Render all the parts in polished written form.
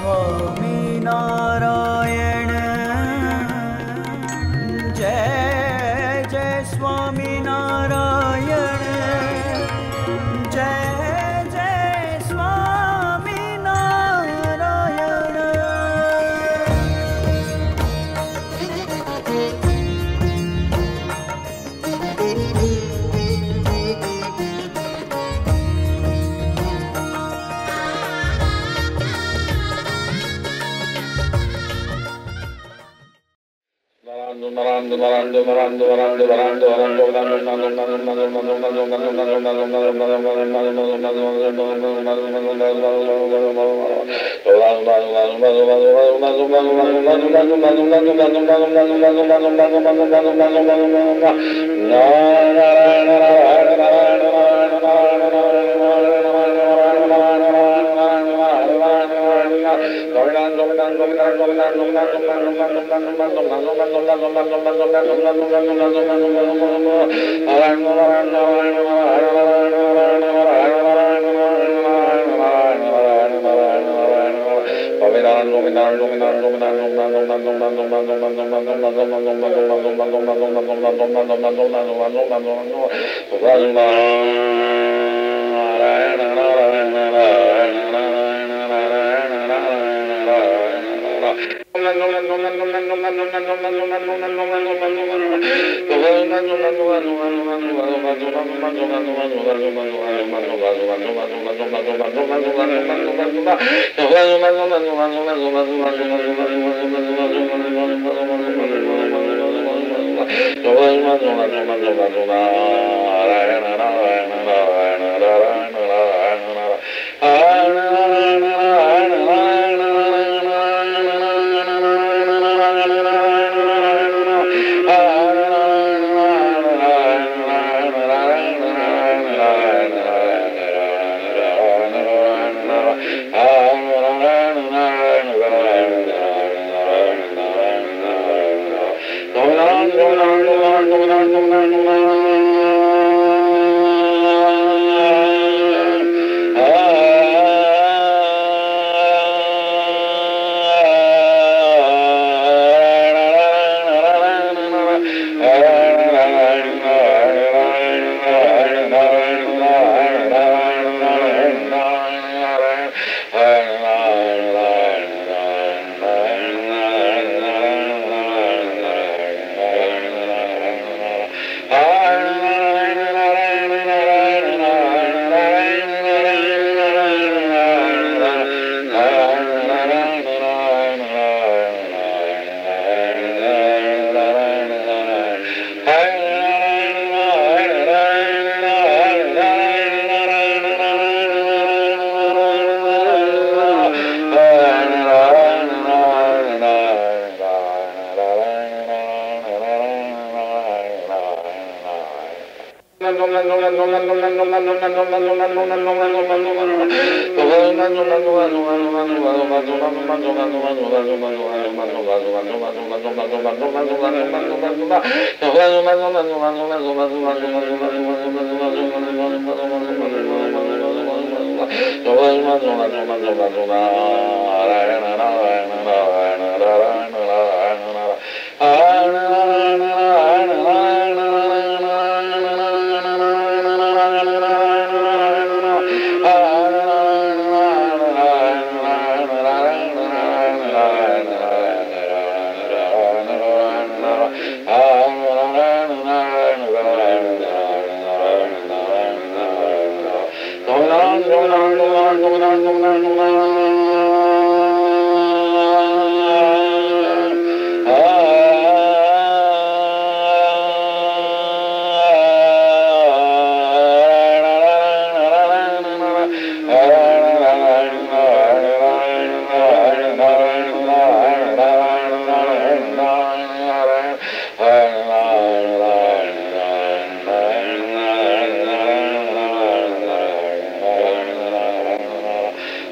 स्वामीनारायण जय जय स्वामीनारायण जय जय स्वामीनारायण।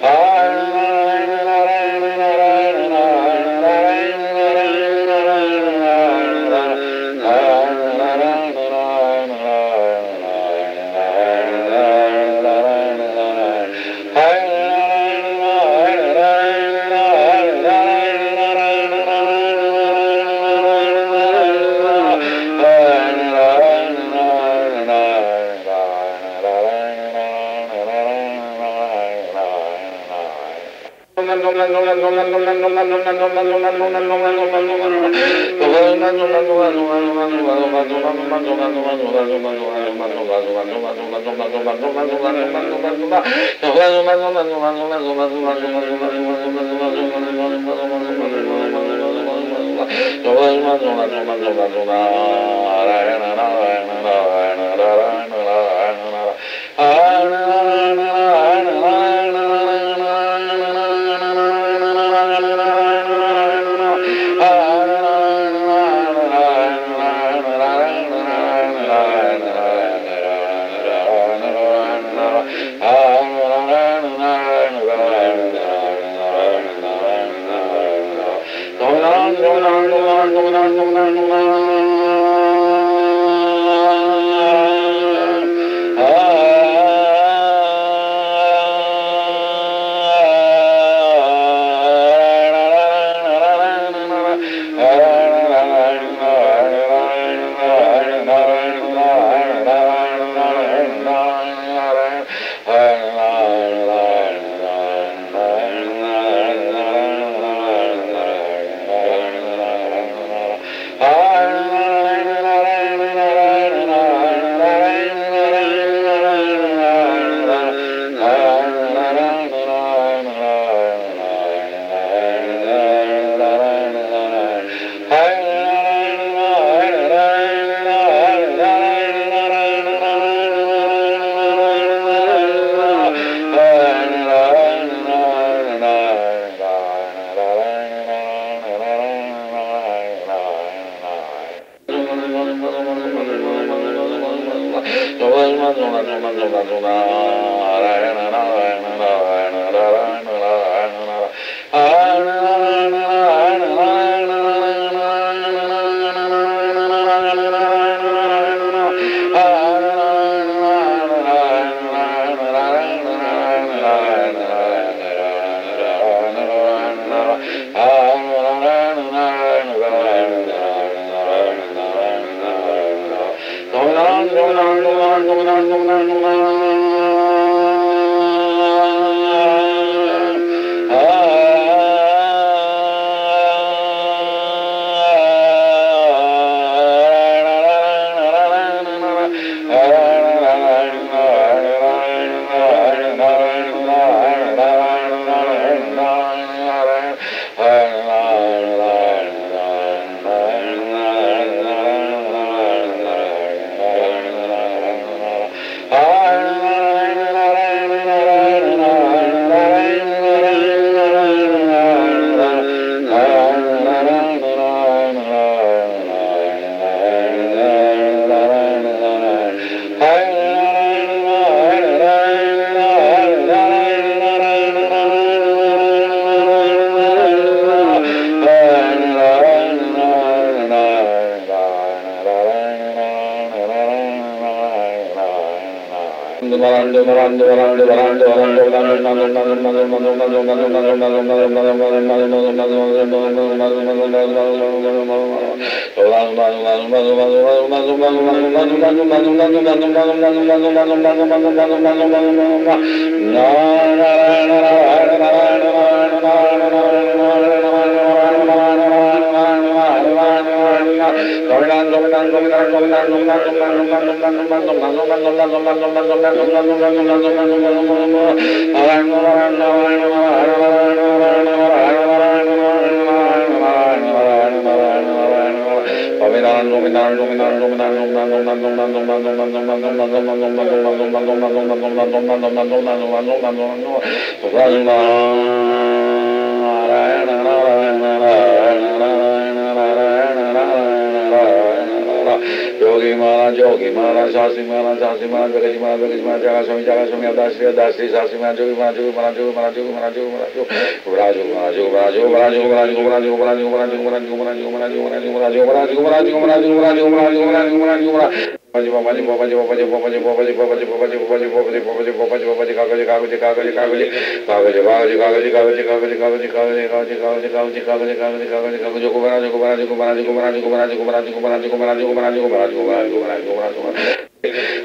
Hare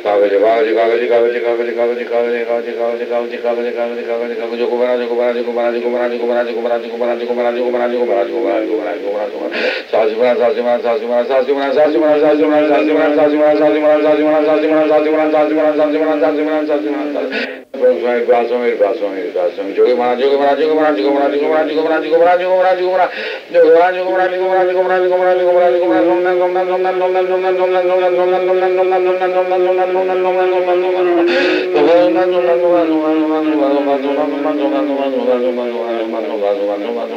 कागज कागज कागज कागज कागज कागज कागज कागज कागज कागज कागज कागज कागज कागज को बना को बना को बना को बना को बना को बना को बना को बना को बना को बना को बना को बना को बना को बना सासी बना सासी बना सासी बना सासी बना सासी बना सासी बना सासी बना सासी बना सासी बना सासी बना सासी बना सासी बना सासी बना सासी बना सासी बना सासी बना स्वामी स्वामी स्वामी स्वामी जोगी महाराज जोगी महाराज जोगी महाराज जोगी महाराज जोगी महाराज जोगी महाराज जोगी महाराज जोगी महाराज जोगी महाराज जोगी महाराज जोगी महाराज जोगी महाराज जोगी महाराज जोगी महाराज जोगी महाराज जोगी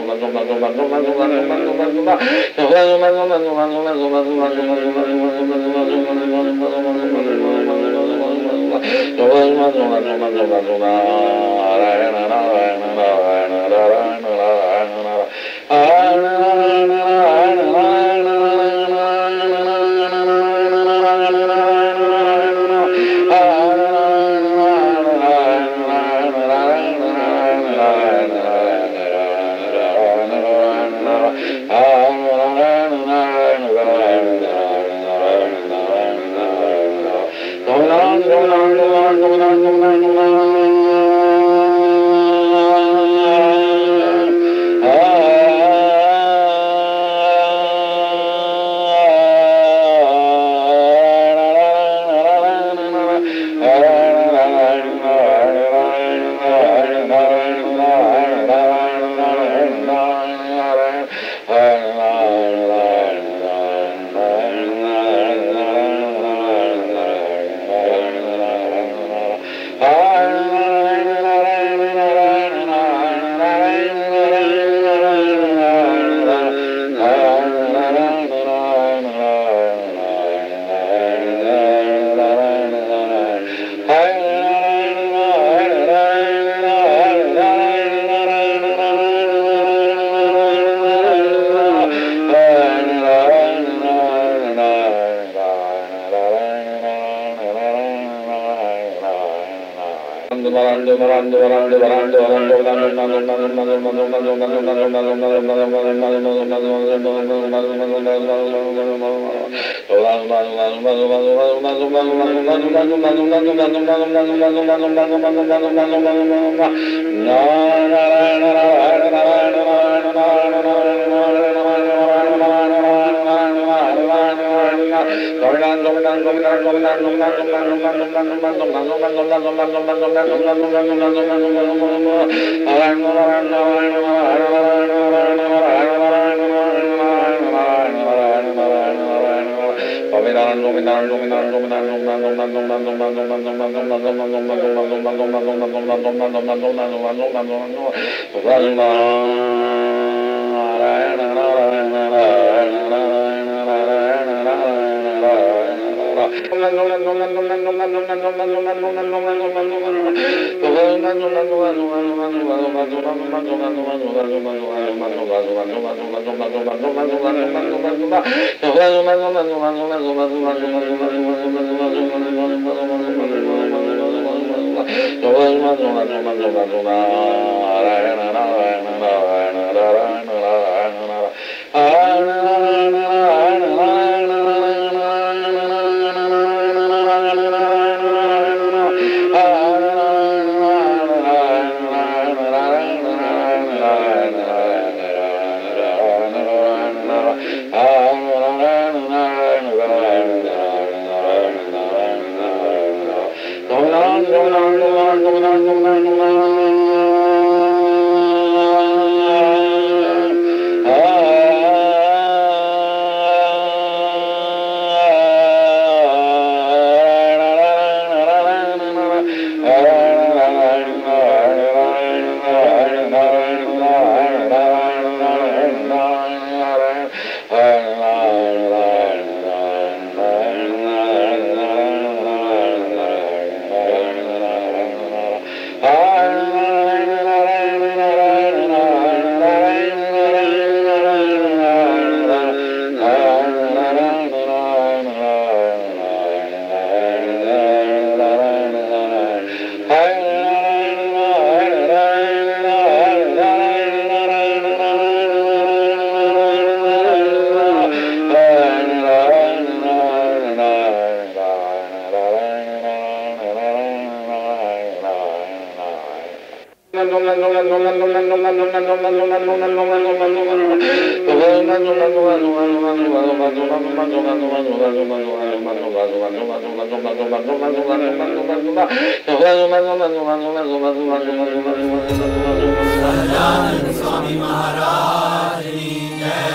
स्वामी महाराज की जय।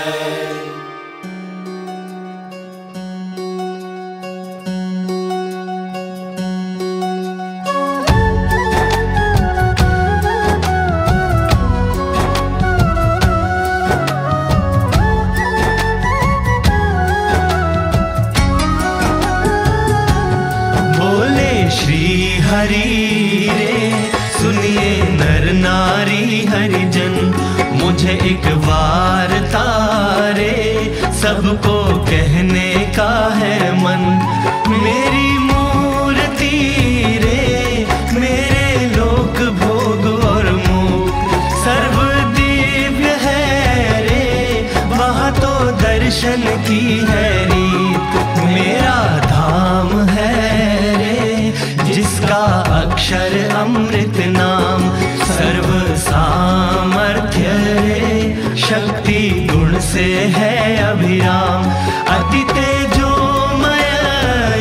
हरि रे सुनिए नर नारी हरिजन, मुझे एक वार्ता रे सबको कहने का है मन। मेरी मूर्ति रे मेरे लोक भोग और मुख सर्व दिव्य है रे, वहाँ तो दर्शन की है रीत। मेरा धाम है जिसका अक्षर अमृत नाम, सर्व सामर्थ्य रे शक्ति गुण से है अभिराम। अति तेजोमय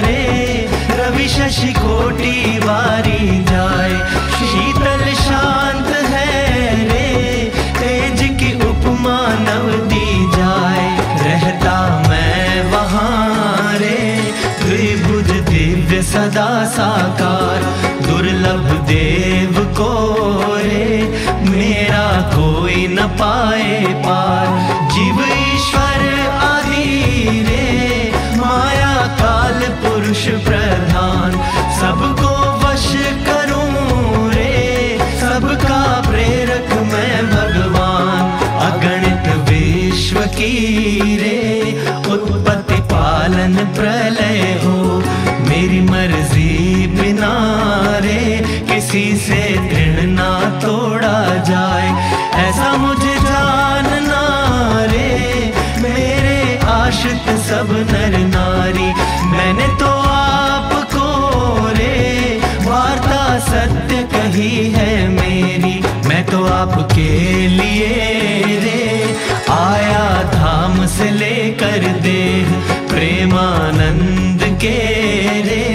रे रवि शशि कोटि वारी जाए, शीतल शांत है रे तेज की उपमा नव दी जाए। रहता मैं वहाँ रे द्विभुज दिव्य सदा साकार, दुर्लभ देव को रे मेरा कोई न पाए पार। जीव ईश्वर आदि रे माया काल पुरुष प्रधान, सबको वश करूं रे सबका प्रेरक मैं भगवान। अगणित विश्व की रे उत्पत्ति पालन प्रलय हो, मेरी मर्जी बिना रे किसी से दृढ़ ना तोड़ा जाए। ऐसा मुझे जानना रे मेरे आश्रित सब नर नारी, मैंने तो आपको रे वार्ता सत्य कही है मेरी। मैं तो आपके लिए रे आया धाम से लेकर देह, प्रेमानंद के रे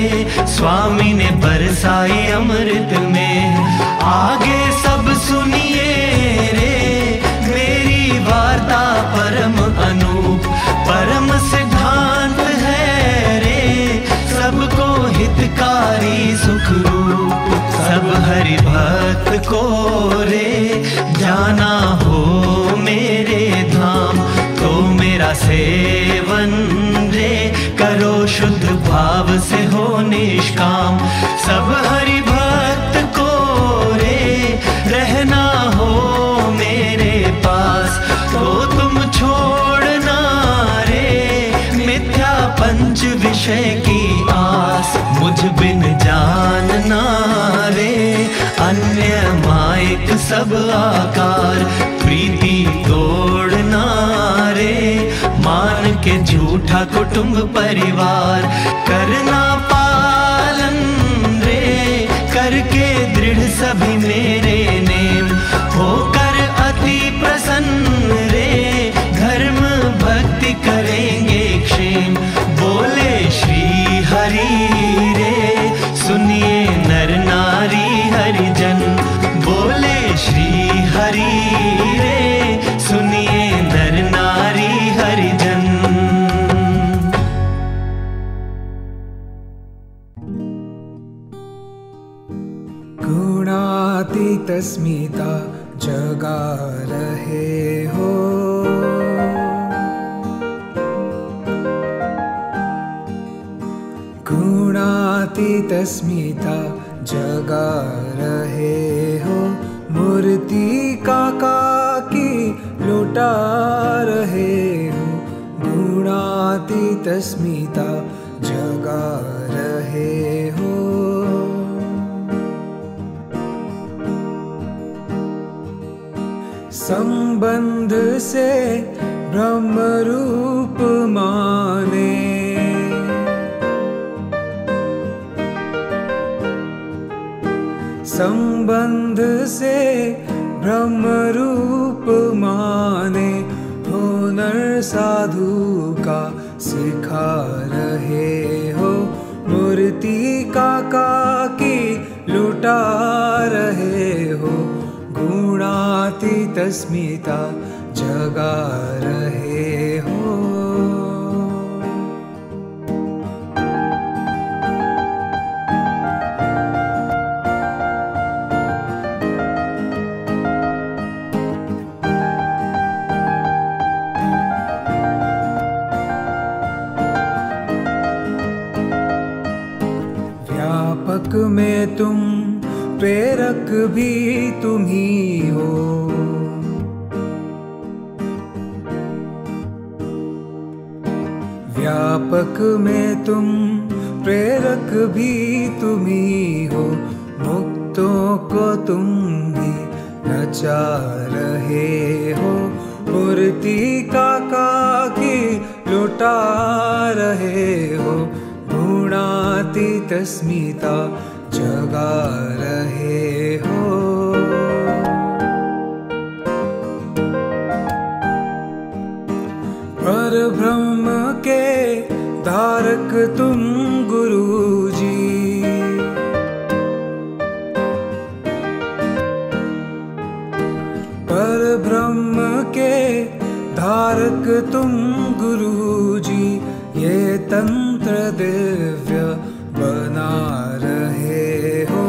स्वामी ने बरसाई अमृत में। आगे सब सुनिए रे मेरी वार्ता परम अनूप, परम सिद्धांत है रे सबको हितकारी सुखरूप। सब हरि भक्त को रे जाना हो मेरे धाम, तो मेरा सेवन रे करो शुद्ध भाव से हो निष्काम। सब हरि भक्त को रे रहना हो मेरे पास, तो तुम छोड़ना रे मिथ्या पंच विषय की आस। मुझ बिन जानना रे अन्य मायक सब आकार, प्रीति तोड़ना रे मान के झूठा कुटुंब परिवार। करना पालन रे करके दृढ़ सभी मेरे नेम, होकर अति प्रसन्न रे धर्म भक्ति करेंगे क्षेम। बोले श्री हरि रे सुनिए नर नारी हरिजन, बोले श्री हरि रे सुनिए नर नारी हरिजन। गुणातीतस्मिता जगा रहे हो, गुणातीतस्मिता जगा रहे हो। मूर्ति काका की लुटा रहे हो, गुणातीतस्मिता जगा रहे हो। संबंध से ब्रह्म रूप माने, संबंध से ब्रह्म रूप माने हो नर साधु का सिखा रहे हो मूर्ति का की लुटा रहे हो गुणातीत अस्मिता जगा रहे हो व्यापक में तुम प्रेरक भी तुम ही हो व्यापक में तुम प्रेरक भी तुम ही हो मुक्तों को तुम ही नचा रहे हो मूर्ति का की लुटा रहे हो गुणातीत अस्मिता जगा रहे हो पर ब्रह्म के धारक तुम गुरुजी पर ब्रह्म के धारक तुम गुरुजी ये तंत्र दिव्य बना रहे हो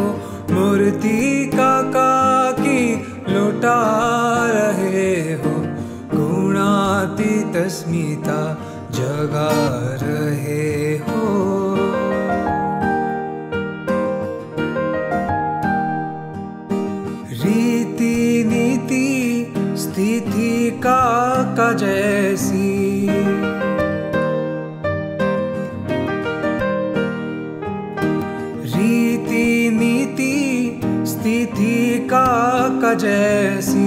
मूर्ति का की लुटा रहे हो गुणातीत अस्मिता जगा रहे हो रीति नीति स्थिति का जैसी स्थिति का जैसी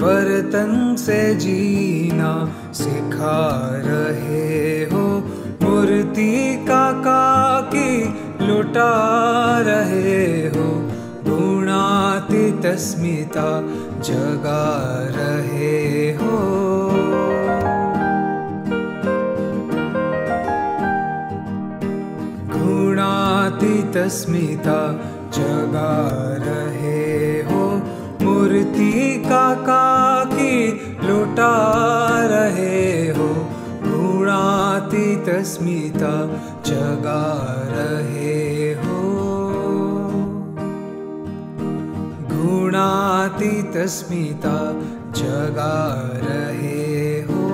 वर्तन से जीना सिखा रहे हो मूर्ति का की लुटा रहे हो गुणातीत अस्मिता जगा रहे हो गुणातीत अस्मिता जगा रहे हो मूर्ति का की लुटा रहे हो गुणातीत अस्मिता जगा रहे हो गुणातीत अस्मिता जगा रहे हो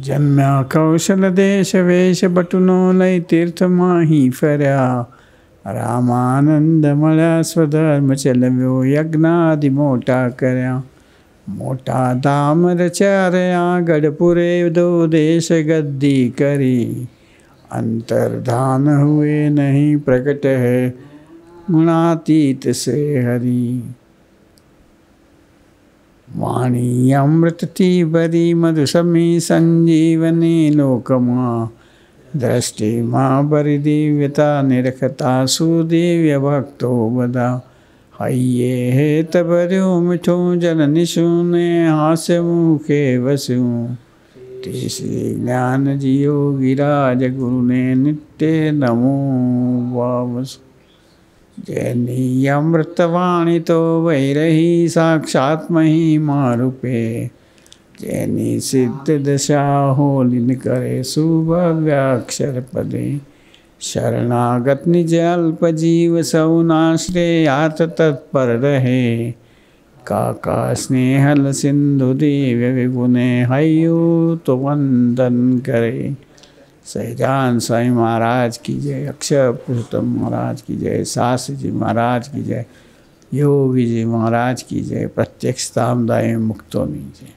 जन्म्या कौशल देश वेश बटुनो लय तीर्थ माही फर्या रामानंद मळ्या स्वधर्म चलव्यो यज्ञादि मोटा कर्या मोटा धाम रचार्या गढ़पुरे दो देश गद्दी करी अंतर्धान हुए नहीं प्रकट है गुणातीत से हरि वाणी अमृत थी भरी मधुसमी संजीवनी लोकमा दृष्टि माँ बरी दिव्यता निरखता सुदिव्य भक्तो बदा हये हे तबर्यो मिठो जल निशुने हास्य मुखे वसु तीसरी ज्ञान जियो गिराज गुरु ने नित्य नमो वावसु जैनी अमृतवाणी तो वही रही साक्षात महिमा रूपे जैनी सिद्ध दशा हो लिन करे सुभव्याक्षर पदे शरणागत निज अल्प जीव सौनाश्रेयात तत्पर रहे काका स्नेहल सिंधु दिव्य विभुने हयो तो वंदन करे सहजान साईं महाराज की जय अक्षर पुरुषोत्तम महाराज की जय शास्त्री जी महाराज की जय योगी जी महाराज की जय प्रत्यक्ष धामदाय मुक्तोनी जय।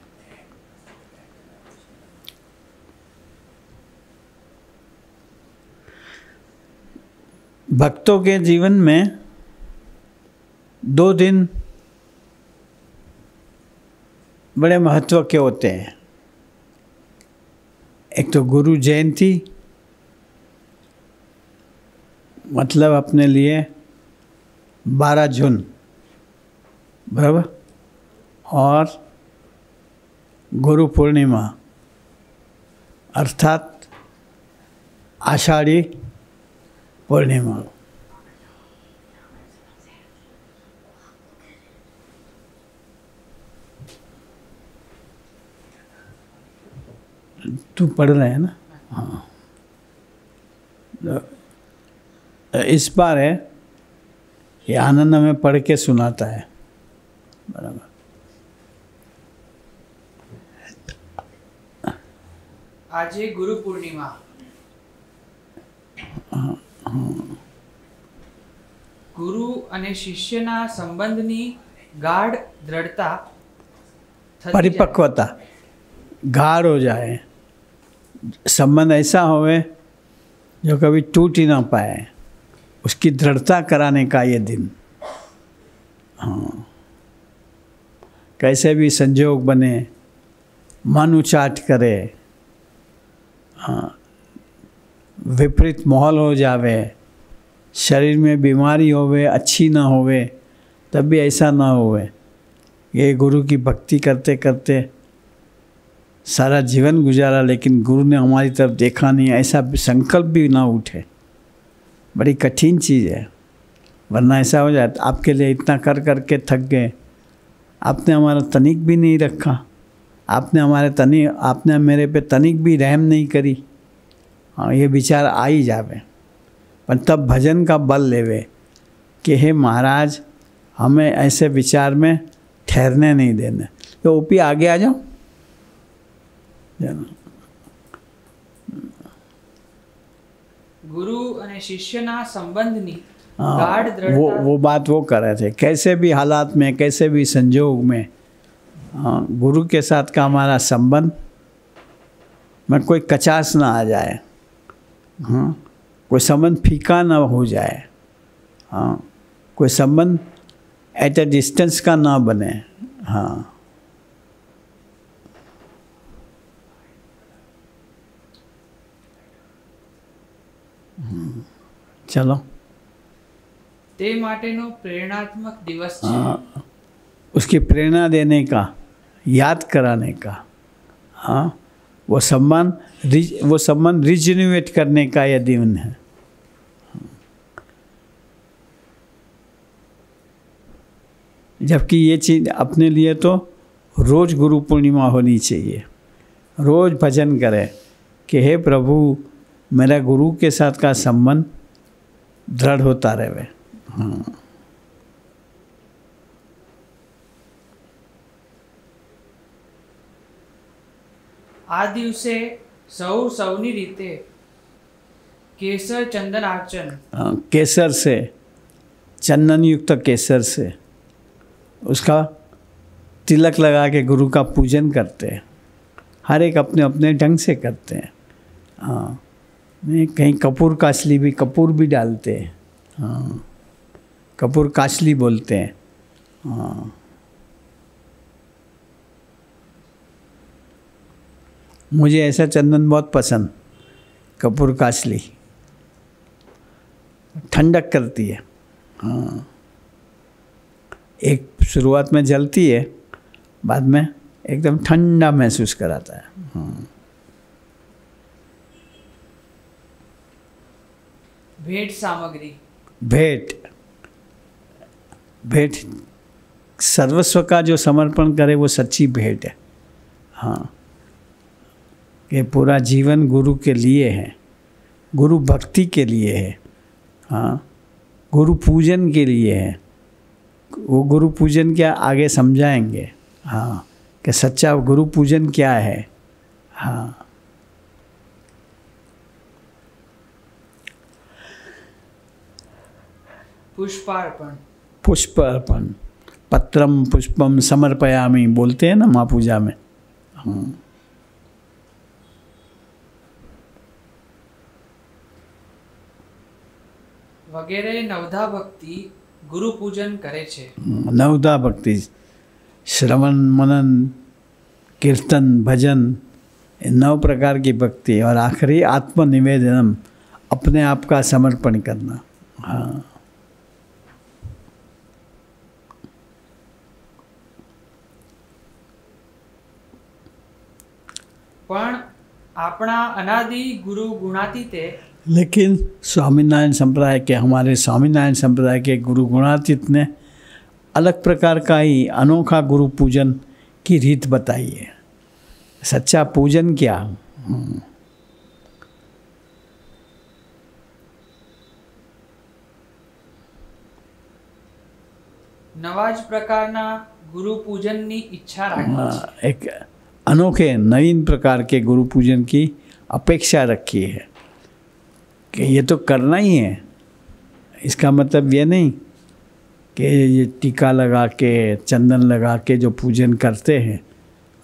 भक्तों के जीवन में 2 दिन बड़े महत्व के होते हैं। एक तो गुरु जयंती मतलब अपने लिए 12 जून बराबर, और गुरु पूर्णिमा अर्थात आषाढ़ी पूर्णिमा। तू पढ़ रहे हैं ना? हाँ। इस बार है ये आनंद में पढ़ के सुनाता है बराबर। આજે ગુરુ પૂર્ણિમા। ગુરુ અને શિષ્યના સંબંધની ગાઢ દ્રઢતા परिपक्वता गाढ़ हो जाए, संबंध ऐसा होवे जो कभी टूट ही ना पाए, उसकी दृढ़ता कराने का ये दिन। हाँ, कैसे भी संजोग बने, मन उचाट करे, हाँ, विपरीत माहौल हो जावे, शरीर में बीमारी होवे, अच्छी ना होवे, तब भी ऐसा ना होवे। ये गुरु की भक्ति करते करते सारा जीवन गुजारा, लेकिन गुरु ने हमारी तरफ देखा नहीं, ऐसा संकल्प भी ना उठे। बड़ी कठिन चीज़ है, वरना ऐसा हो जाए आपके लिए इतना कर कर के थक गए, आपने हमारा तनिक भी नहीं रखा, आपने मेरे पे तनिक भी रहम नहीं करी। हाँ, ये विचार आ ही जावे, पर तब भजन का बल लेवे कि हे महाराज हमें ऐसे विचार में ठहरने नहीं देने। तो ओपी आगे आ जाओ। गुरु અને શિષ્યના સંબંધની ગાઢ દ્રઢતા। वो बात वो कर रहे थे, कैसे भी हालात में, कैसे भी संजोग में, हाँ, गुरु के साथ का हमारा संबंध में कोई कचास ना आ जाए, हाँ, कोई संबंध फीका ना हो जाए, हाँ, कोई संबंध एट ए डिस्टेंस का ना बने। हाँ, चलो તે માટેનો પ્રેરણાત્મક દિવસ છે। हाँ, उसकी प्रेरणा देने का, याद कराने का, हाँ, वो संबंध रिजन्यूएट करने का यह दिन है। जबकि ये चीज़ अपने लिए तो रोज़ गुरु पूर्णिमा होनी चाहिए, रोज़ भजन करें कि हे प्रभु मेरा गुरु के साथ का संबंध दृढ़ होता रहे। हाँ, આ દિવસે સૌની રીતે કેસર ચંદન આર્ચન, केसर से, चंदन युक्त केसर से उसका तिलक लगा के गुरु का पूजन करते हैं। हर एक अपने अपने ढंग से करते हैं। हाँ, नहीं कहीं कपूर भी डालते हैं। हाँ, कपूर काशली बोलते हैं। हाँ, मुझे ऐसा चंदन बहुत पसंद, कपूर काशली, ठंडक करती है। हाँ, एक शुरुआत में जलती है, बाद में एकदम ठंडा महसूस कराता है। हाँ, भेंट सामग्री, भेंट सर्वस्व का जो समर्पण करे वो सच्ची भेंट है। हाँ, ये पूरा जीवन गुरु के लिए है, गुरु भक्ति के लिए है। हाँ, गुरु पूजन के लिए है। वो गुरु पूजन क्या आगे समझाएंगे। हाँ, कि सच्चा गुरु पूजन क्या है। हाँ, पुष्पार्पण, पुष्प अर्पण, पत्रम पुष्पम समर्पयामि बोलते हैं ना माँ पूजा में। हाँ, वगैरह नवधा भक्ति गुरु पूजन करे छे। नवधा भक्ति श्रवण मनन कीर्तन भजन, 9 प्रकार की भक्ति, और आखिरी आत्मनिवेदनम, अपने आप का समर्पण करना। हाँ, પણ આપણા અનાદિ ગુરુ ગુણાતીતે लेकिन स्वामीनारायण संप्रदाय के, हमारे स्वामीनारायण संप्रदाय के गुरु गुणातीत ने अलग प्रकार का ही अनोखा गुरु पूजन की रीत बताई है। सच्चा पूजन क्या? નવા જ પ્રકારના ગુરુ પૂજનની ઈચ્છા રાખી છે। एक अनोखे नवीन प्रकार के गुरु पूजन की अपेक्षा रखी है कि ये तो करना ही है। इसका मतलब ये नहीं कि ये टीका लगा के, चंदन लगा के जो पूजन करते हैं,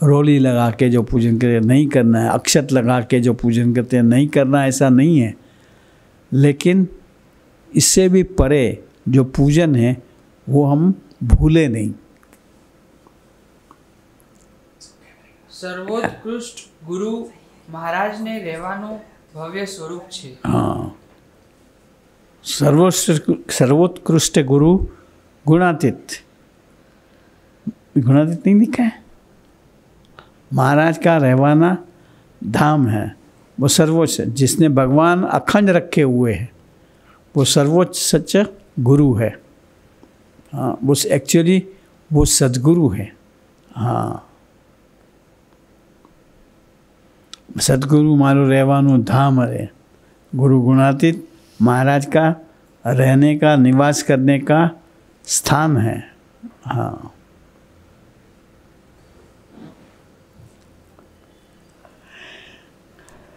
रोली लगा के जो पूजन करते हैं, नहीं करना है। अक्षत लगा के जो पूजन करते हैं, नहीं करना, ऐसा नहीं है। लेकिन इससे भी परे जो पूजन है वो हम भूले नहीं। સર્વોત્કૃષ્ટ ગુરુ મહારાજને રહેવાનું ભવ્ય સ્વરૂપ છે। हाँ, सर्वोत्कृष्ट गुरु गुणातीत, गुणातीत नहीं लिखा है? महाराज का रहवाना धाम है, वो सर्वोच्च, जिसने भगवान अखंड रखे हुए हैं, वो सर्वोच्च सच्चा गुरु है। हाँ, वो एक्चुअली वो सद्गुरु है। हाँ, सदगुरु मारो रहवानु धाम है। गुरु गुणातीत महाराज का रहने का, निवास करने का स्थान है। हाँ,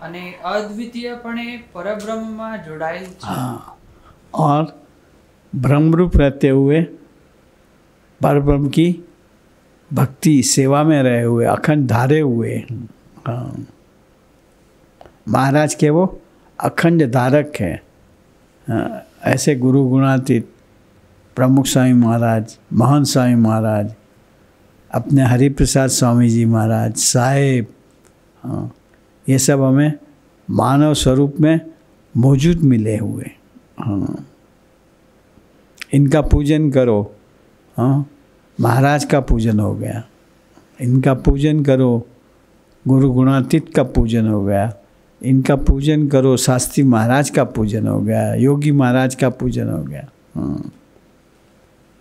અને અદ્વિતીયપણે પરબ્રહ્મમાં જોડાયેલ છે। हाँ, और ब्रह्मरूप रहते हुए परब्रह्म की भक्ति सेवा में रहे हुए, अखंड धारे हुए। हाँ, महाराज के वो अखंड धारक है। हाँ, ऐसे गुरु गुणातीत प्रमुख स्वामी महाराज, महान स्वामी महाराज, अपने हरिप्रसाद स्वामी जी महाराज साहेब, हाँ, ये सब हमें मानव स्वरूप में मौजूद मिले हुए। हाँ, इनका पूजन करो। हाँ, महाराज का पूजन हो गया। इनका पूजन करो, गुरु गुणातीत का पूजन हो गया। इनका पूजन करो, शास्त्री महाराज का पूजन हो गया, योगी महाराज का पूजन हो गया। हाँ,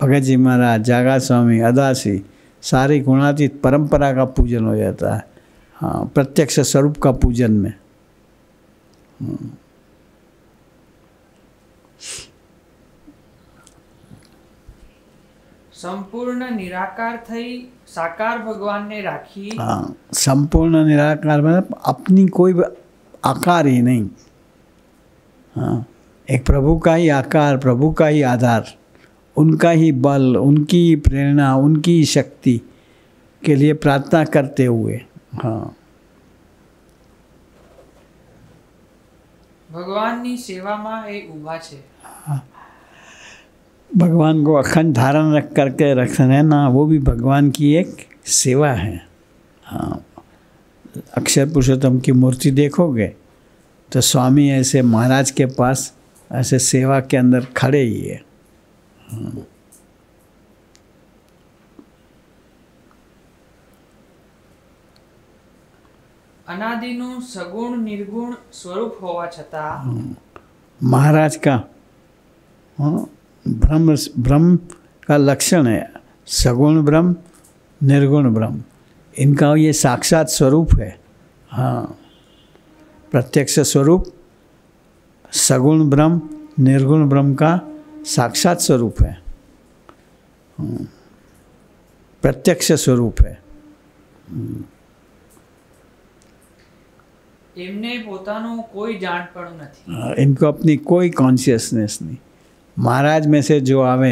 भगत जी महाराज, जागा स्वामी, अदासी, सारी गुणातीत परंपरा का पूजन हो जाता है। हाँ, प्रत्यक्ष स्वरूप का पूजन में। સંપૂર્ણ નિરાકાર થઈ સાકાર ભગવાનને રાખી। हाँ, संपूर्ण निराकार मतलब अपनी कोई आकार ही नहीं। हाँ, एक प्रभु का ही आकार, प्रभु का ही आधार, उनका ही बल, उनकी प्रेरणा, उनकी शक्ति के लिए प्रार्थना करते हुए। हाँ, ભગવાનની સેવામાં એ ઊભા છે। भगवान को अखंड धारण रख करके रखना ना, वो भी भगवान की एक सेवा है। हाँ, अक्षर पुरुषोत्तम की मूर्ति देखोगे तो स्वामी ऐसे महाराज के पास ऐसे सेवा के अंदर खड़े ही है। हाँ, અનાદિનું સગુણ નિર્ગુણ સ્વરૂપ હોવા છતાં महाराज का हाँ, ब्रह्म का लक्षण है सगुण ब्रह्म, निर्गुण ब्रह्म। इनका ये साक्षात स्वरूप है। हाँ, प्रत्यक्ष स्वरूप सगुण ब्रह्म, निर्गुण ब्रह्म का साक्षात स्वरूप है। प्रत्यक्ष स्वरूप है। એમને પોતાનું કોઈ જાણપણું નથી। इनको अपनी कोई कॉन्शियसनेस नहीं। महाराज में से जो आवे,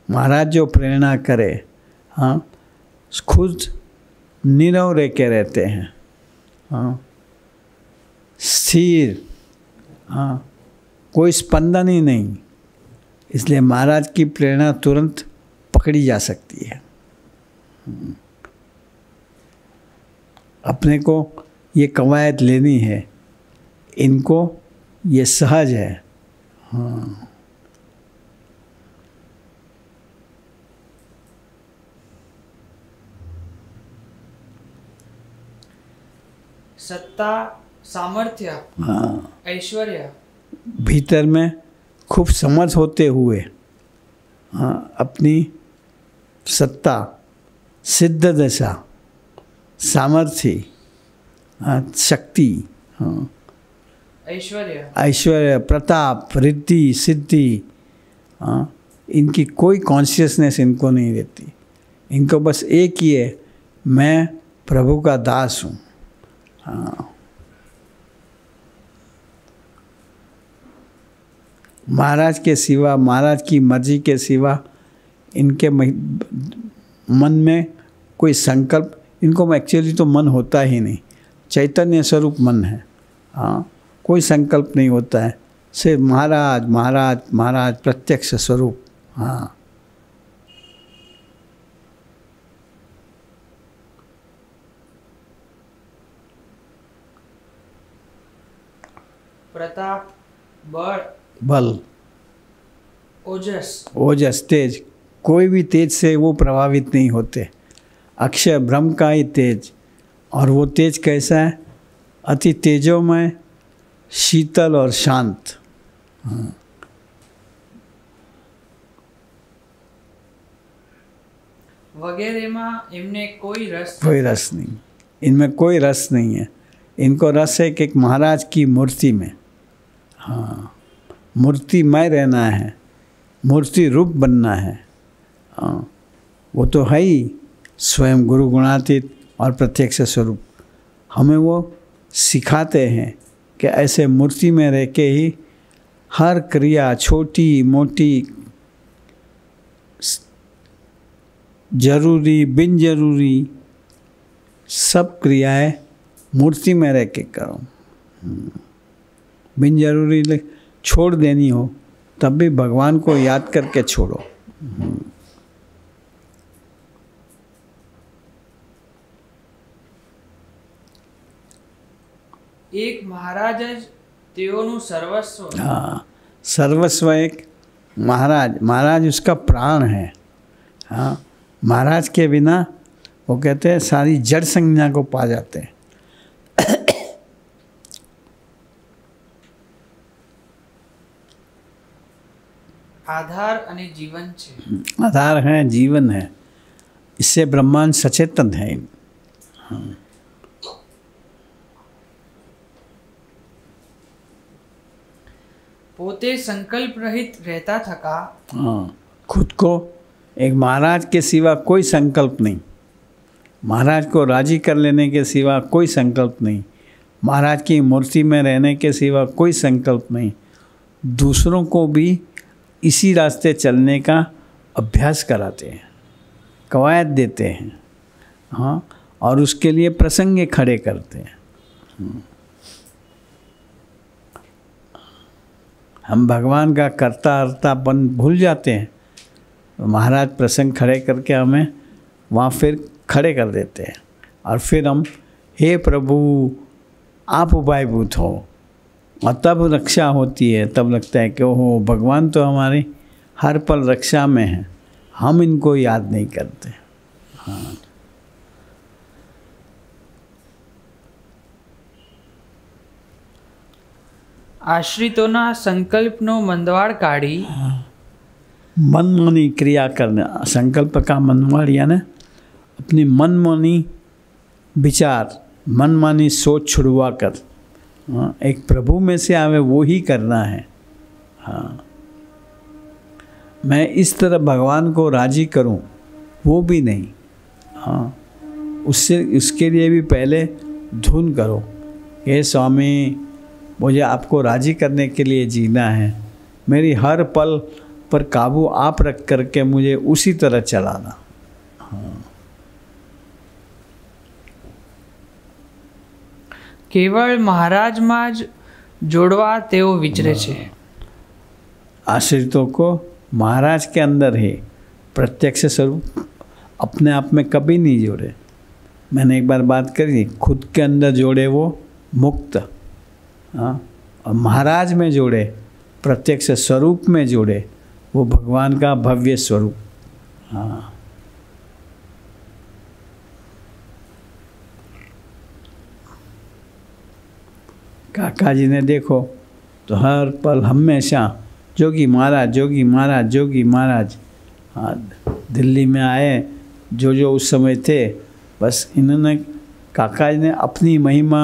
महाराज जो प्रेरणा करे, हाँ, खुद नीरव रह के रहते हैं। हाँ, स्थिर। हाँ, कोई स्पंदन ही नहीं। इसलिए महाराज की प्रेरणा तुरंत पकड़ी जा सकती है। अपने को ये कवायद लेनी है, इनको ये सहज है। हाँ, सत्ता, सामर्थ्य, हाँ, ऐश्वर्य, भीतर में खूब समर्थ होते हुए, हाँ, अपनी सत्ता, सिद्ध दशा, सामर्थ्य, हाँ, शक्ति, हाँ, ऐश्वर्य, ऐश्वर्य, प्रताप, रिद्धि, सिद्धि, हाँ, इनकी कोई कॉन्शियसनेस इनको नहीं रहती। इनको बस एक ही है, मैं प्रभु का दास हूँ। हाँ, महाराज के सिवा, महाराज की मर्जी के सिवा इनके मन में कोई संकल्प, इनको एक्चुअली तो मन होता ही नहीं, चैतन्य स्वरूप मन है। हाँ, कोई संकल्प नहीं होता है, सिर्फ महाराज महाराज महाराज प्रत्यक्ष स्वरूप। हाँ, प्रताप, बल, बल, ओजस, ओजस, तेज, कोई भी तेज से वो प्रभावित नहीं होते। अक्षय ब्रह्म का ही तेज, और वो तेज कैसा है? अति तेजोमय, शीतल और शांत। हाँ, वगैरह में इनमें कोई रस नहीं, इनमें कोई रस नहीं है। इनको रस है कि एक महाराज की मूर्ति में, हाँ, मूर्तिमय रहना है, मूर्ति रूप बनना है। हाँ, वो तो है ही स्वयं गुरु गुणातीत और प्रत्यक्ष स्वरूप। हमें वो सिखाते हैं कि ऐसे मूर्ति में रह के ही हर क्रिया, छोटी मोटी, जरूरी बिन जरूरी, सब क्रियाएं मूर्ति में रह के करो। बिन जरूरी छोड़ देनी हो तब भी भगवान को याद करके छोड़ो। एक महाराज જ તેઓનું સર્વસ્વ। हाँ, सर्वस्व एक महाराज, महाराज उसका प्राण है। हाँ, महाराज के बिना वो कहते हैं सारी जड़ संज्ञा को पा जाते हैं। आधार અને जीवन છે। आधार है, जीवन है, इससे ब्रह्मांड सचेतन है। हाँ, પોતે સંકલ્પ રહિત રહેતા થકા। हाँ, खुद को एक महाराज के सिवा कोई संकल्प नहीं, महाराज को राजी कर लेने के सिवा कोई संकल्प नहीं, महाराज की मूर्ति में रहने के सिवा कोई संकल्प नहीं, दूसरों को भी इसी रास्ते चलने का अभ्यास कराते हैं, कवायद देते हैं। हाँ, और उसके लिए प्रसंग खड़े करते हैं। हम भगवान का कर्ता हर्तापन भूल जाते हैं, तो महाराज प्रसंग खड़े करके हमें वहाँ फिर खड़े कर देते हैं, और फिर हम हे प्रभु आप उपायभूत हो, और तब रक्षा होती है। तब लगता है कि ओहो भगवान तो हमारी हर पल रक्षा में है, हम इनको याद नहीं करते। हाँ, આશ્રિતોના સંકલ્પનો મંદવાડ કાઢી मनमानी क्रिया करना, संकल्प का मनमाड़ यानी अपनी मनमानी विचार, मनमानी सोच छुड़वा कर, हाँ, एक प्रभु में से आवे वो ही करना है। हाँ, मैं इस तरह भगवान को राजी करूं, वो भी नहीं। हाँ, उसके लिए भी पहले धुन करो, हे स्वामी मुझे आपको राजी करने के लिए जीना है, मेरी हर पल पर काबू आप रख करके मुझे उसी तरह चलाना। हाँ, કેવળ મહારાજમાં જ જોડવા તેઓ વિચરે છે। आश्रितों को महाराज के अंदर ही प्रत्यक्ष स्वरूप अपने आप में कभी नहीं जोड़े। मैंने एक बार बात करी, खुद के अंदर जोड़े वो मुक्त, हाँ, और महाराज में जोड़े, प्रत्यक्ष स्वरूप में जोड़े वो भगवान का भव्य स्वरूप। हाँ, काका जी ने देखो तो हर पल हमेशा जोगी महाराज जोगी महाराज जोगी महाराज। हाँ, दिल्ली में आए जो जो उस समय थे, बस इन्होंने काका जी ने अपनी महिमा,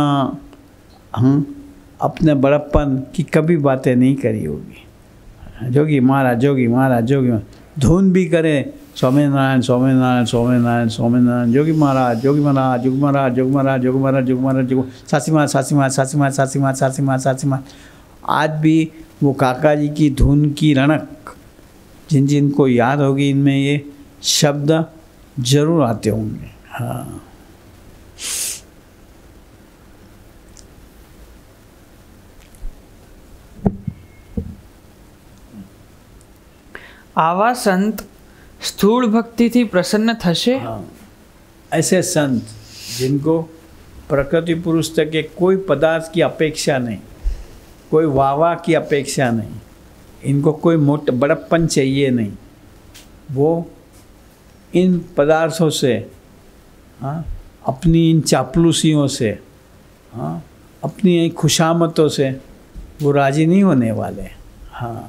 अपने बड़प्पन की कभी बातें नहीं करी होगी। जोगी महाराज जोगी महाराज जोगी महाराज, धुन भी करे स्वामीनारायण स्वामीनारायण स्वामीनारायण स्वामीनारायण, जोगी महाराज जोगी महाराज जोगी महाराज जोगी महाराज जोगी महाराज जोगी महाराज जोगी, सासी माँ सासी माँ सासी माँ सासी माँ सासी माँ सासी माँ। आज भी वो काका जी की धुन की रौनक जिन जिन को याद होगी, इनमें ये शब्द जरूर आते होंगे। हाँ, આવા સંત સ્થૂળ ભક્તિથી પ્રસન્ન થશે? हाँ, ऐसे संत जिनको प्रकृति पुरुष तक के कोई पदार्थ की अपेक्षा नहीं, कोई वाह की अपेक्षा नहीं, इनको कोई मोट बड़प्पन चाहिए नहीं, वो इन पदार्थों से, हाँ, अपनी इन चापलूसियों से, हाँ, अपनी खुशामतों से वो राजी नहीं होने वाले। हाँ,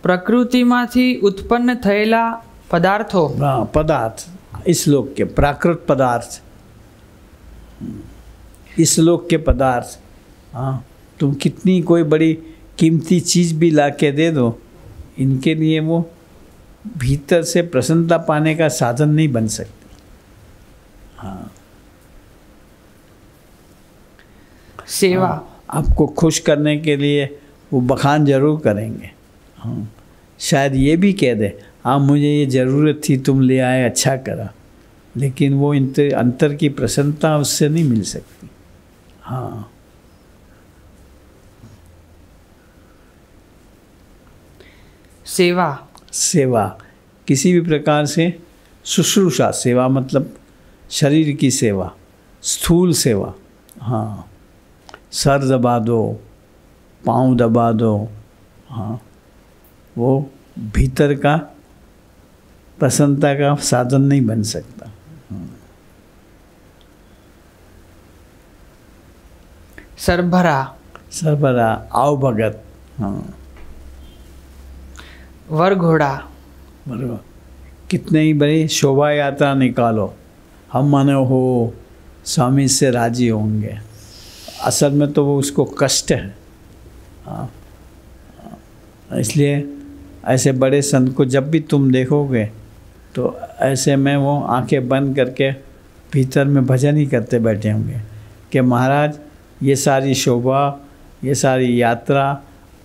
પ્રકૃતિમાંથી ઉત્પન્ન થયેલા પદાર્થો, हाँ, पदार्थ इस लोक के प्राकृत पदार्थ, इस लोक के पदार्थ, हाँ, तुम कितनी कोई बड़ी कीमती चीज़ भी ला के दे दो, इनके लिए वो भीतर से प्रसन्नता पाने का साधन नहीं बन सकती। हाँ, સેવા, हाँ, आपको खुश करने के लिए वो बखान जरूर करेंगे। हाँ, शायद ये भी कह दे, हाँ मुझे ये ज़रूरत थी, तुम ले आए, अच्छा करा, लेकिन वो अंतर की प्रसन्नता उससे नहीं मिल सकती। हाँ, સેવા, सेवा किसी भी प्रकार से, शुश्रूषा सेवा मतलब शरीर की सेवा, स्थूल सेवा। हाँ, सर दबा दो, पाँव दबा दो, हाँ, वो भीतर का प्रसन्नता का साधन नहीं बन सकता। સરભરા, सरबरा आओ भगत। हाँ, વરઘોડા, बराबर, कितने ही बड़ी शोभा यात्रा निकालो, हम माने हो स्वामी से राजी होंगे, असल में तो वो उसको कष्ट है। हाँ, इसलिए ऐसे बड़े संत को जब भी तुम देखोगे तो ऐसे में वो आंखें बंद करके भीतर में भजन ही करते बैठे होंगे कि महाराज ये सारी शोभा, ये सारी यात्रा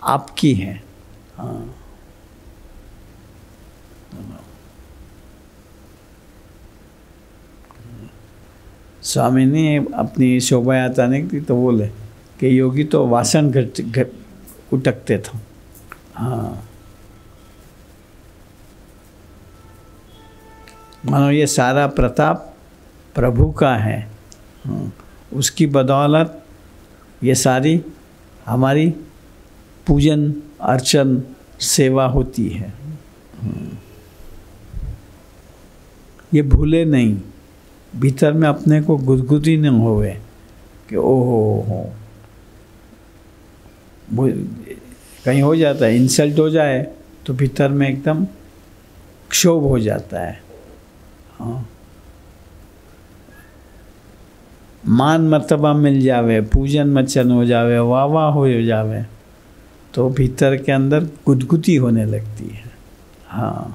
आपकी है। हाँ, स्वामी ने अपनी शोभा यात्रा नहीं की तो बोले कि योगी तो वासन उटकते थे। हाँ, मानो ये सारा प्रताप प्रभु का है। हाँ, उसकी बदौलत ये सारी हमारी पूजन अर्चन सेवा होती है। ये भूले नहीं, भीतर में अपने को गुदगुदी न होवे कि ओहो कहीं हो जाता है, इंसल्ट हो जाए तो भीतर में एकदम क्षोभ हो जाता है। हाँ, मान मर्तबा मिल जावे, पूजन मचन हो जावे, वाह वाह हो जावे तो भीतर के अंदर गुदगुदी होने लगती है। हाँ,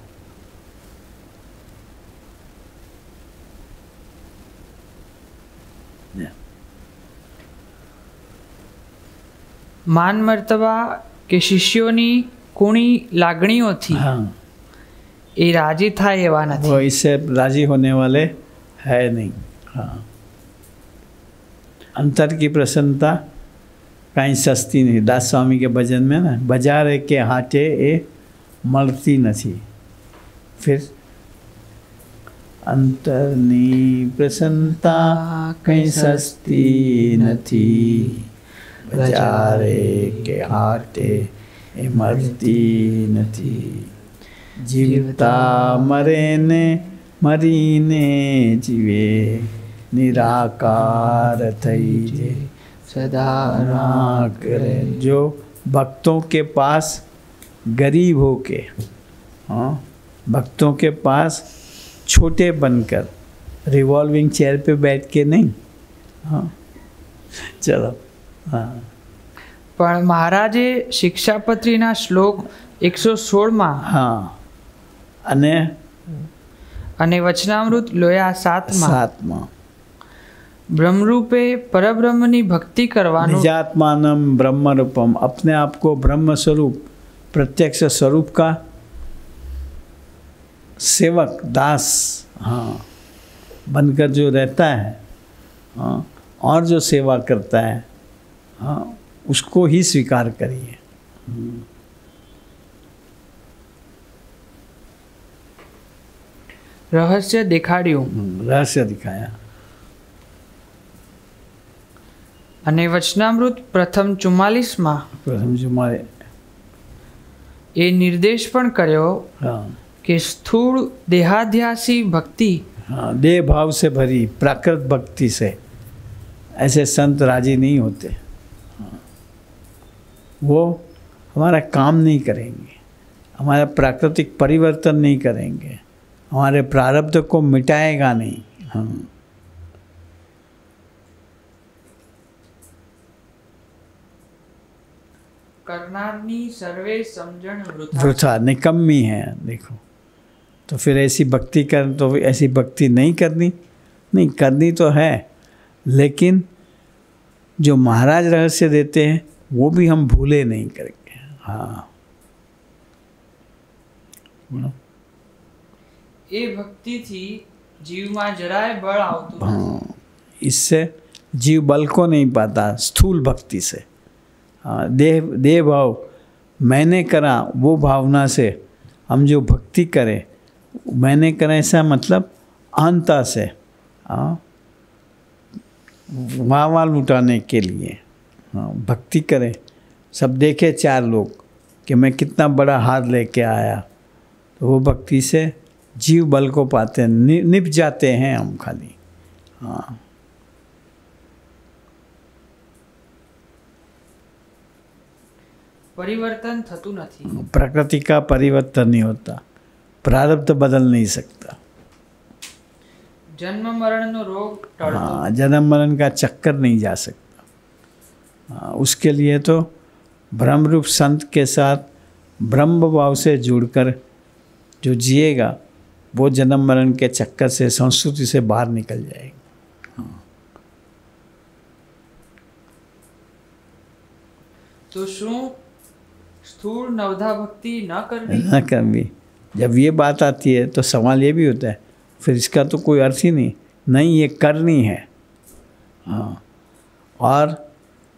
માન મર્તબા કે શિષ્યોની કુણી લાગણીઓથી हाँ, એ રાજી થાય એવા वो નથી। इससे राजी होने वाले है नहीं। हाँ, अंतर की प्रसन्नता कहीं सस्ती नहीं। दास स्वामी के भजन में ना, बाजार के हाटे ए મળતી નથી। फिर अंतરની प्रसन्नता कहीं सस्ती નથી, બજારે કે હાટે એ મળતી નથી। જીવતા મરે ને मरीने जीवे निराकार थई जे सदा करे। जो भक्तों के पास गरीब होके, हाँ, भक्तों के पास छोटे बनकर, रिवॉल्विंग चेयर पे बैठ के नहीं, हाँ, चलो, हाँ। પણ મહારાજે શિક્ષાપત્રીના શ્લોક 116માં હા અને વચનામૃત લોયા 7માં सातमा બ્રહ્મરૂપે પરબ્રહ્મની ભક્તિ કરવાનું निजात्मानम ब्रह्म रूपम, अपने आप को ब्रह्म स्वरूप प्रत्यक्ष स्वरूप का सेवक दास, हाँ, बनकर जो रहता है, हाँ, और जो सेवा करता है, हाँ, उसको ही स्वीकार करिए। રહસ્ય દેખાડ્યું रहस्य दिखाया। અને વચનામૃત પ્રથમ 44માં प्रथम जो हमारे, એ નિર્દેશ પણ કર્યો हाँ, કે સ્થૂળ દેહાધ્યાસી ભક્તિ हाँ, देह भाव से भरी प्राकृत भक्ति से ऐसे संत राजी नहीं होते। हाँ, वो हमारा काम नहीं करेंगे, हमारा प्राकृतिक परिवर्तन नहीं करेंगे, हमारे प्रारब्ध को मिटाएगा नहीं। हाँ, કરનારની સર્વે સમજણ વૃથા वृथा निकम्मी है। देखो, तो फिर ऐसी भक्ति कर, तो ऐसी भक्ति नहीं करनी, नहीं करनी तो है, लेकिन जो महाराज रहस्य देते हैं वो भी हम भूले नहीं करेंगे। हाँ, बोलो। એ ભક્તિથી જીવમાં જરાય બળ આવતું નથી। हाँ, इससे जीव बल को नहीं पाता, स्थूल भक्ति से। हाँ, देह भाव, मैंने करा, वो भावना से हम जो भक्ति करें, मैंने करा ऐसा मतलब अहंता से, हाँ, वाह लुटाने के लिए, हाँ, भक्ति करें। सब देखे चार लोग कि मैं कितना बड़ा हाथ लेके आया, तो वो भक्ति से जीव बल को पाते हैं, निप जाते हैं हम खाली। हाँ, પરિવર્તન થતું નથી। प्रकृति का परिवर्तन नहीं होता, प्रारब्ध बदल नहीं सकता। જન્મ મરણનો રોગ ટળતો हाँ, जन्म मरण का चक्कर नहीं जा सकता। हाँ, उसके लिए तो ब्रह्मरूप संत के साथ ब्रह्म भाव से जुड़कर जो जिएगा, वो जन्म मरण के चक्कर से, संस्कृति से बाहर निकल जाएगा। તો શું સ્થૂળ નવધા ભક્તિ ન કરવી? न कभी जब ये बात आती है तो सवाल ये भी होता है, फिर इसका तो कोई अर्थ ही नहीं, नहीं, ये करनी है। हाँ, और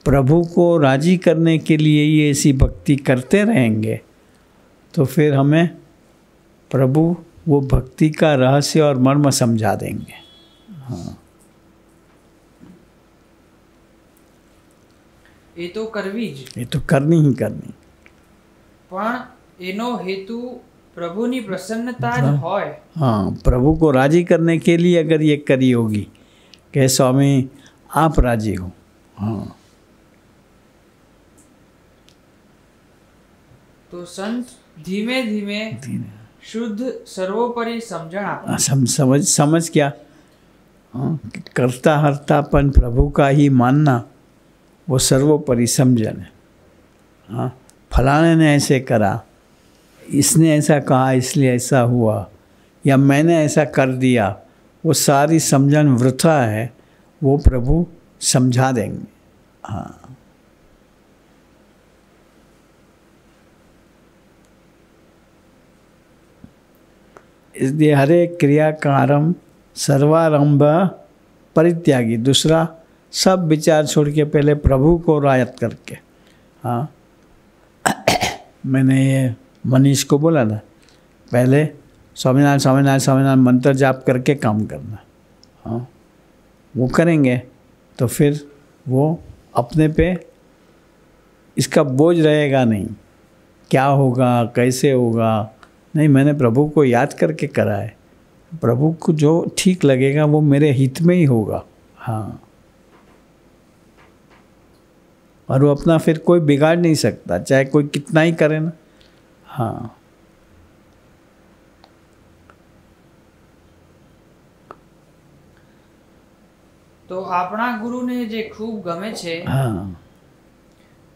प्रभु को राजी करने के लिए ये ऐसी भक्ति करते रहेंगे, तो फिर हमें प्रभु वो भक्ति का रहस्य और मर्म समझा देंगे। हाँ, એ તો કરવી જ, ये तो करनी ही करनी। પણ એનો હેતુ પ્રભુની પ્રસન્નતા જ હોય। हाँ, प्रभु को राजी करने के लिए अगर ये करी होगी कि स्वामी आप राजी हो। हाँ, તો સંત ધીમે ધીમે શુદ્ધ સર્વોપરી સમજણ આપે। समझ क्या, हाँ, कि करता हरतापन प्रभु का ही मानना, वो सर्वोपरि समझन है। हाँ, फलाने ने ऐसे करा, इसने ऐसा कहा इसलिए ऐसा हुआ, या मैंने ऐसा कर दिया, वो सारी समझन वृथा है, वो प्रभु समझा देंगे। हाँ, इसलिए हरे क्रिया का आरंभ सर्वारंभ परित्यागी। दूसरा, सब विचार छोड़ के पहले प्रभु को रायत करके। हाँ, मैंने ये मनीष को बोला था, पहले स्वामीनारायण स्वामीनारायण स्वामीनारायण मंत्र जाप करके काम करना। हाँ, वो करेंगे तो फिर वो अपने पे इसका बोझ रहेगा नहीं, क्या होगा कैसे होगा, नहीं, मैंने प्रभु को याद करके करा है, प्रभु को जो ठीक लगेगा वो मेरे हित में ही होगा। हाँ, और वो अपना फिर कोई बिगाड़ नहीं सकता, चाहे कोई कितना ही करे ना। हाँ, તો આપણા ગુરુને જે ખૂબ ગમે છે हाँ,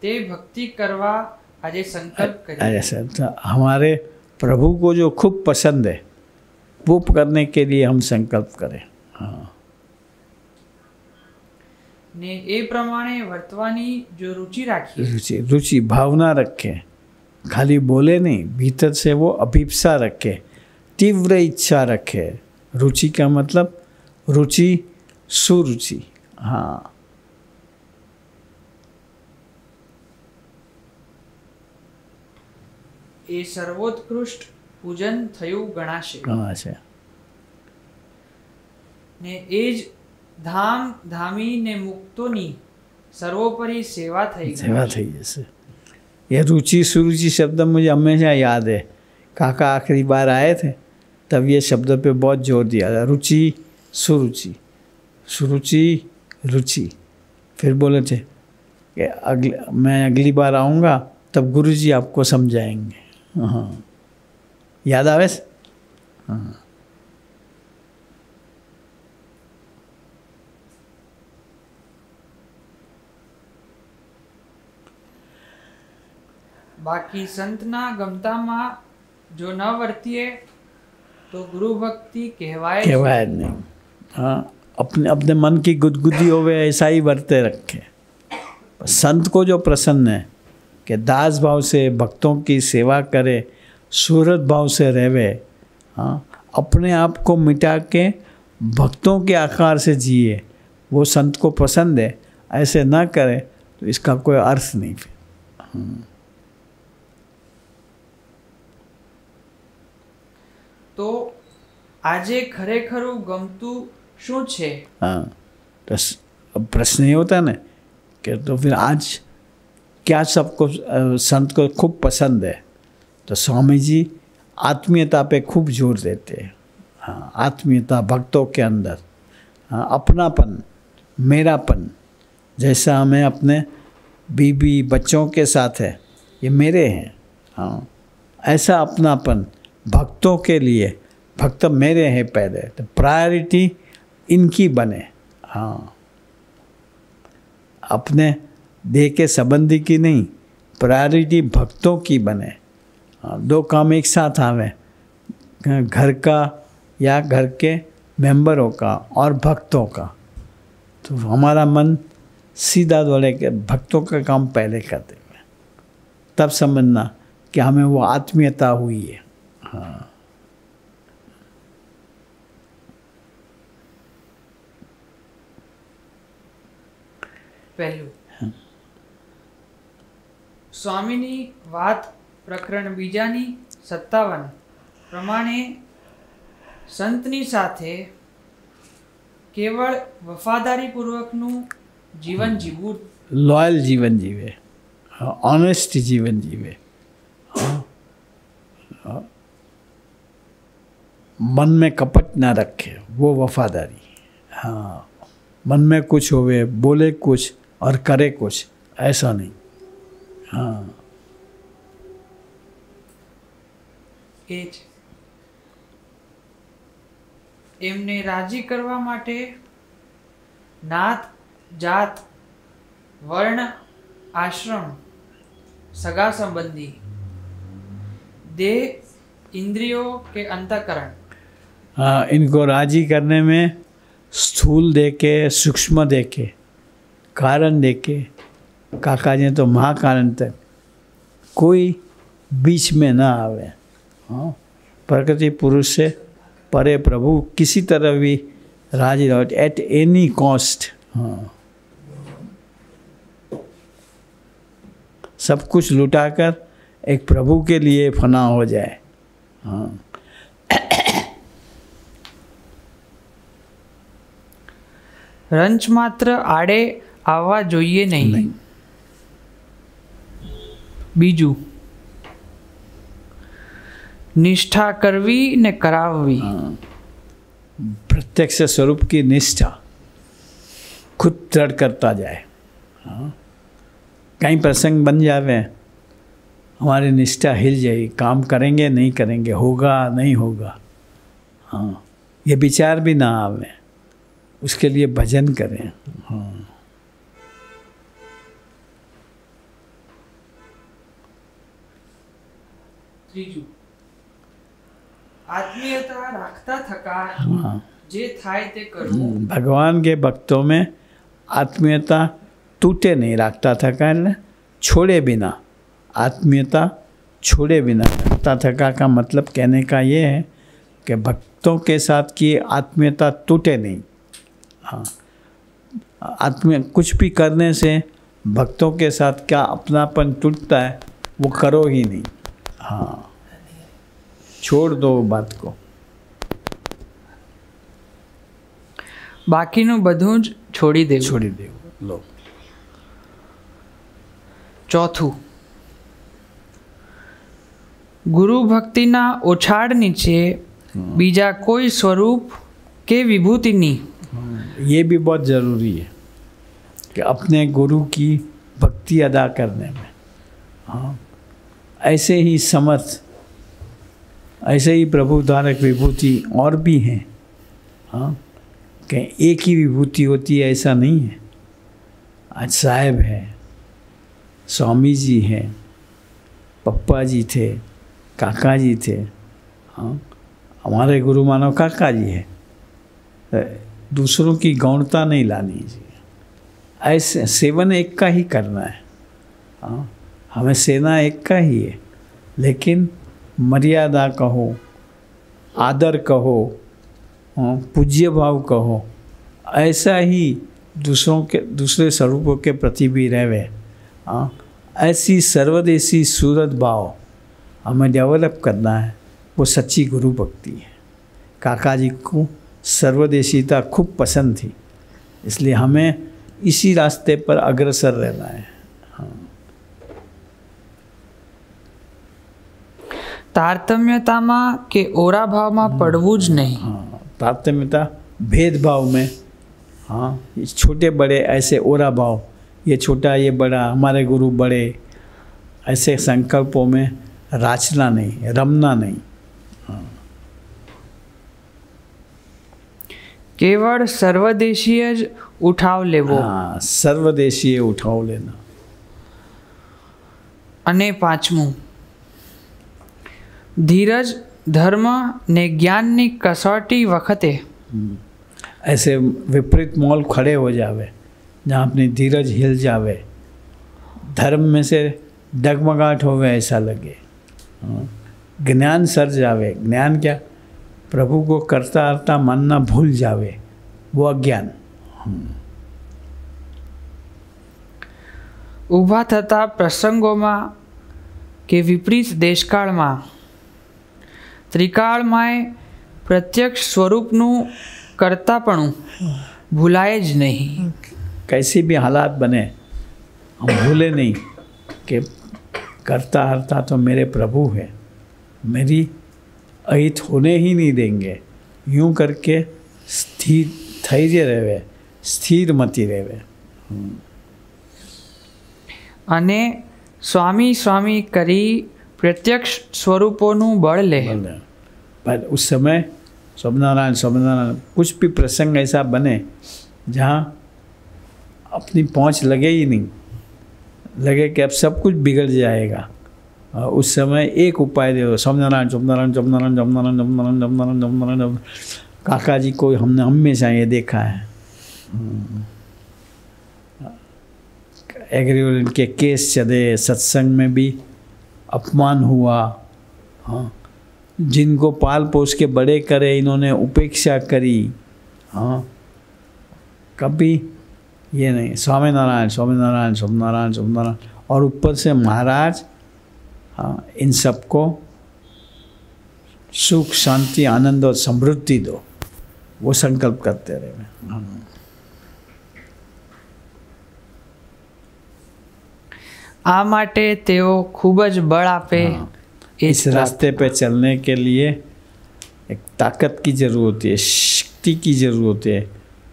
તે ભક્તિ કરવા આજે સંકલ્પ કરીએ। ऐसा तो हमारे प्रभु को जो खूब पसंद है वो करने के लिए हम संकल्प करें। हाँ, ને એ પ્રમાણે વર્તવાની જો રુચિ રાખીએ रुचि भावना रखे, खाली बोले नहीं, भीतर से वो अभिप्सा रखे, तीव्र इच्छा रखे। रुचि का मतलब रुचि सुरुचि। हाँ, એ સર્વોત્કૃષ્ટ પૂજન થયું ગણાશે कहाँ से ને એ જ ધામ ધામી ને મુક્તોની સર્વોપરી સેવા થઈ सेवा ગણાશે। थी जैसे। ये रुचि सुरुचि शब्द मुझे हमेशा याद है। काका आखिरी बार आए थे तब ये शब्द पे बहुत जोर दिया था, रुचि सुरुचि, सुरुचि रुचि। फिर बोले थे कि मैं अगली बार आऊँगा तब गुरुजी आपको समझाएंगे। हाँ, याद आवे? हाँ, બાકી સંતના ગમતામાં જો ન વર્તીએ તો ગુરુ ભક્તિ કહેવાય જ कहवाए नहीं। हाँ, अपने अपने मन की गुदगुदी होवे ऐसा ही वर्ते रखे। संत को जो प्रसन्न है कि दास भाव से भक्तों की सेवा करे, सूरत भाव से रहवे। हाँ, अपने आप को मिटा के भक्तों के आकार से जिए, वो संत को पसंद है। ऐसे ना करे तो इसका कोई अर्थ नहीं फिर। તો આજે ખરેખરું ગમતું શું છે? हाँ, तो अब प्रश्न ये होता है ना कि तो फिर आज क्या सबको संत को खूब पसंद है? तो स्वामी जी आत्मीयता पे खूब जोर देते हैं। हाँ, आत्मीयता भक्तों के अंदर। हाँ, अपनापन, मेरापन, जैसा हमें अपने बीबी बच्चों के साथ है, ये मेरे हैं। हाँ, ऐसा अपनापन भक्तों के लिए, भक्त मेरे हैं पहले, तो प्रायोरिटी इनकी बने। हाँ, अपने देह के संबंधी की नहीं, प्रायोरिटी भक्तों की बने। हाँ, दो काम एक साथ आवे, घर का या घर के मेंबरों का और भक्तों का, तो हमारा मन सीधा बोले कि भक्तों का काम पहले कर देंगे, तब समझना कि हमें वो आत्मीयता हुई है। हाँ, પહેલું સ્વામીની વાત પ્રકરણ બીજાની 57 પ્રમાણે સંતની સાથે કેવળ વફાદારીપૂર્વકનું જીવન જીવવું, लॉयल जीवन जीवे, ऑनेस्ट जीवन जीवे। मन में कपट ना रखे, वो वफादारी। हाँ, मन में कुछ होवे, बोले कुछ और करे कुछ, ऐसा नहीं। हाँ, એ જ એમને રાજી કરવા માટે નાત જાત વર્ણ આશ્રમ સગા સંબંધી દેહ इंद्रियों के अंतःकरण, हाँ, इनको राजी करने में स्थूल देके, सूक्ष्म देके, कारण देके, काका जी तो महाकारण तक कोई बीच में ना आवे। हाँ, प्रकृति पुरुष से परे प्रभु किसी तरह भी राजी रहो, एट एनी कॉस्ट। हाँ, सब कुछ लुटाकर एक प्रभु के लिए फना हो जाए। हाँ, રંચ માત્ર આડે આવવા જોઈએ નહીં। બીજું નિષ્ઠા કરવી ને કરાવવી, प्रत्यक्ष स्वरूप की निष्ठा खुद दृढ़ करता जाए। हाँ, कहीं प्रसंग बन जावे, हमारी निष्ठा हिल जाएगी, काम करेंगे नहीं करेंगे, होगा नहीं होगा। हाँ, ये विचार भी ना आवे, उसके लिए भजन करें। हाँ, ત્રીજું, આત્મીયતા રાખતા થકા हाँ, જે થાય તે કરવું। भगवान के भक्तों में आत्मीयता टूटे नहीं, रखता थका छोड़े बिना, आत्मीयता छोड़े बिना। रखता थका का मतलब कहने का ये है कि भक्तों के साथ की आत्मीयता टूटे नहीं। हाँ, आत्मीय कुछ भी करने से भक्तों के साथ क्या अपनापन टूटता है, वो करो ही नहीं। हाँ, छोड़ दो बात को। બાકીનું બધું જ છોડી દેવું। छोड़ी दो लो। ચોથું, ગુરુ ભક્તિના ઓછાડ નીચે બીજા કોઈ સ્વરૂપ કે વિભૂતિની ये भी बहुत ज़रूरी है कि अपने गुरु की भक्ति अदा करने में, हाँ, ऐसे ही समर्थ, ऐसे ही प्रभु धारक विभूति और भी हैं। हाँ, कि एक ही विभूति होती है ऐसा नहीं है। आज साहेब है, स्वामी जी हैं, पप्पा जी थे, काका जी थे। हाँ, हमारे गुरु मानव काका जी है। दूसरों की गौणता नहीं लानी चाहिए, ऐसे सेवन एक का ही करना है। हाँ, हमें सेना एक का ही है, लेकिन मर्यादा कहो, आदर कहो, पूज्य भाव कहो, ऐसा ही दूसरों के दूसरे स्वरूपों के प्रति भी रहे। हाँ, ऐसी सर्वदेशी सूरत भाव हमें डेवलप करना है, वो सच्ची गुरु भक्ति है। काका जी को सर्वदेशीता खूब पसंद थी, इसलिए हमें इसी रास्ते पर अग्रसर रहना है। हाँ, તારતમ્યતામાં કે ઓરા ભાવમાં પડવું જ નહીં। हाँ, तारतम्यता भेदभाव में, हाँ, ये छोटे बड़े ऐसे ओरा भाव, ये छोटा ये बड़ा, हमारे गुरु बड़े, ऐसे संकल्पों में राचना नहीं, रमना नहीं। કેવળ સર્વદેશીય જ ઉઠાવ લેવો। हाँ, सर्वदेशीय उठाव लेना। અને પાંચમું, ધીરજ ધર્મ ને જ્ઞાનની કસોટી વખતે ऐसे विपरीत मोल खड़े हो जावे, जहाँ अपनी धीरज हिल जावे, धर्म में से डगमगाहट होवे ऐसा लगे। हाँ, ज्ञान सर जावे। ज्ञान क्या? प्रभु को करता करता मानना भूल जावे, वो अज्ञान। ઊભા થતા પ્રસંગોમાં કે વિપરીત દેશકાળમાં ત્રિકાળમાંય પ્રત્યક્ષ સ્વરૂપનું કરતાપણું ભૂલાય જ નહીં। कैसी भी हालात बने, हम भूले नहीं कि करता हरता तो मेरे प्रभु है, मेरी अहित होने ही नहीं देंगे। यूं करके स्थिर धैर्य रहे, स्थिर मति रहे। અને સ્વામી સ્વામી કરી પ્રત્યક્ષ સ્વરૂપોનું બળ લે। पर उस समय स्वामीनारायण स्वामीनारायण कुछ भी प्रसंग ऐसा बने जहाँ अपनी पहुँच लगे ही नहीं, लगे कि अब सब कुछ बिगड़ जाएगा, उस समय एक उपाय दे, स्वामीनारायण स्वामीनारायण स्वामीनारायण स्वामीनारायण स्वामीनारायण स्वामीनारायण स्वामीनारायण। काका जी को हमने हमेशा ये देखा है। एग्रीवल के केस चले, सत्संग में भी अपमान हुआ। हाँ, जिनको पाल पोस के बड़े करे इन्होंने उपेक्षा करी। हाँ, कभी ये नहीं, स्वामीनारायण स्वामीनारायण स्वामीनारायण स्वामीनारायण। और ऊपर से महाराज, हाँ, इन सबको सुख शांति आनंद और समृद्धि दो, वो संकल्प करते रहे। આ માટે તેઓ ખૂબ જ બળ આપે। इस रास्ते पे चलने के लिए एक ताकत की जरूरत होती है, शक्ति शक्ति की ज़रूरत है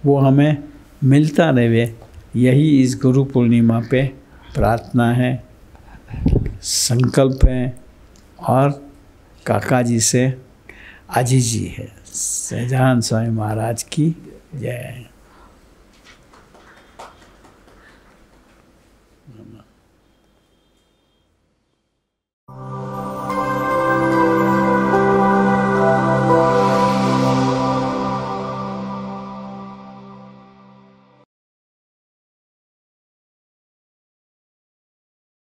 वो हमें मिलता रहे, यही इस गुरु पूर्णिमा पे प्रार्थना है, संकल्प है। और काका जी से अजीत जी है। सहजानंद स्वामी महाराज की जय।